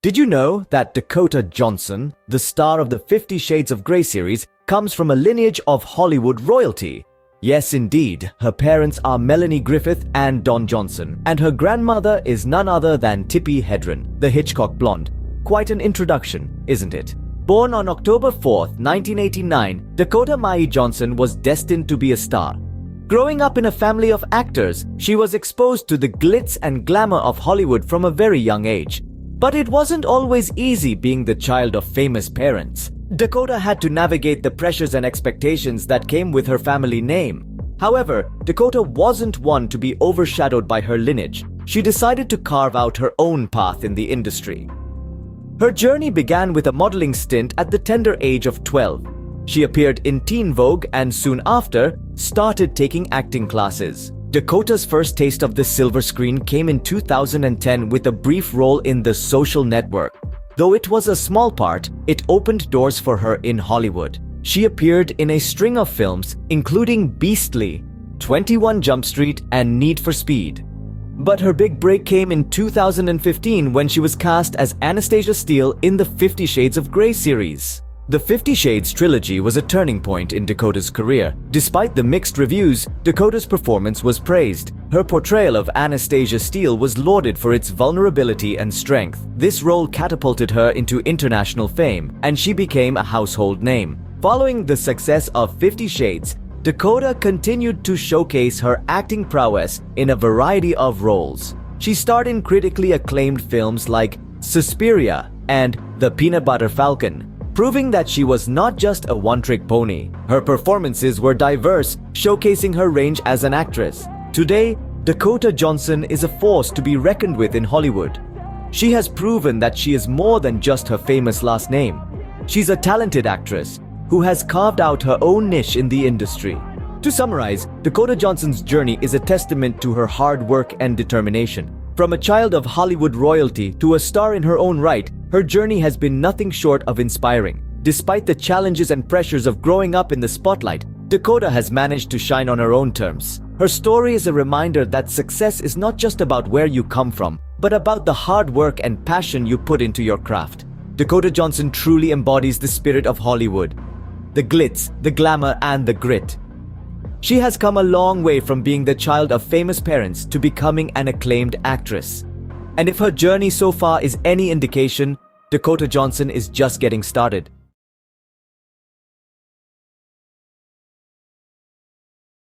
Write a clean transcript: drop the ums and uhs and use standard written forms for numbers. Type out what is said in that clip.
Did you know that Dakota Johnson, the star of the 50 Shades of Grey series, comes from a lineage of Hollywood royalty? Yes, indeed. Her parents are Melanie Griffith and Don Johnson, and her grandmother is none other than Tippi Hedren, the Hitchcock blonde. Quite an introduction, isn't it? Born on October 4th, 1989, Dakota Mae Johnson was destined to be a star. Growing up in a family of actors, she was exposed to the glitz and glamour of Hollywood from a very young age. But it wasn't always easy being the child of famous parents. Dakota had to navigate the pressures and expectations that came with her family name. However, Dakota wasn't one to be overshadowed by her lineage. She decided to carve out her own path in the industry. Her journey began with a modeling stint at the tender age of 12. She appeared in Teen Vogue and soon after started taking acting classes. Dakota's first taste of the silver screen came in 2010 with a brief role in The Social Network. Though it was a small part, it opened doors for her in Hollywood. She appeared in a string of films, including Beastly, 21 Jump Street, and Need for Speed. But her big break came in 2015 when she was cast as Anastasia Steele in the 50 Shades of Grey series. The 50 Shades trilogy was a turning point in Dakota's career. Despite the mixed reviews, Dakota's performance was praised. Her portrayal of Anastasia Steele was lauded for its vulnerability and strength. This role catapulted her into international fame, and she became a household name. Following the success of 50 Shades, Dakota continued to showcase her acting prowess in a variety of roles. She starred in critically acclaimed films like Suspiria and The Peanut Butter Falcon, proving that she was not just a one-trick pony. Her performances were diverse, showcasing her range as an actress. Today, Dakota Johnson is a force to be reckoned with in Hollywood. She has proven that she is more than just her famous last name. She's a talented actress who has carved out her own niche in the industry. To summarize, Dakota Johnson's journey is a testament to her hard work and determination. From a child of Hollywood royalty to a star in her own right, her journey has been nothing short of inspiring. Despite the challenges and pressures of growing up in the spotlight, Dakota has managed to shine on her own terms. Her story is a reminder that success is not just about where you come from, but about the hard work and passion you put into your craft. Dakota Johnson truly embodies the spirit of Hollywood. The glitz, the glamour, and the grit. She has come a long way from being the child of famous parents to becoming an acclaimed actress. And if her journey so far is any indication, Dakota Johnson is just getting started.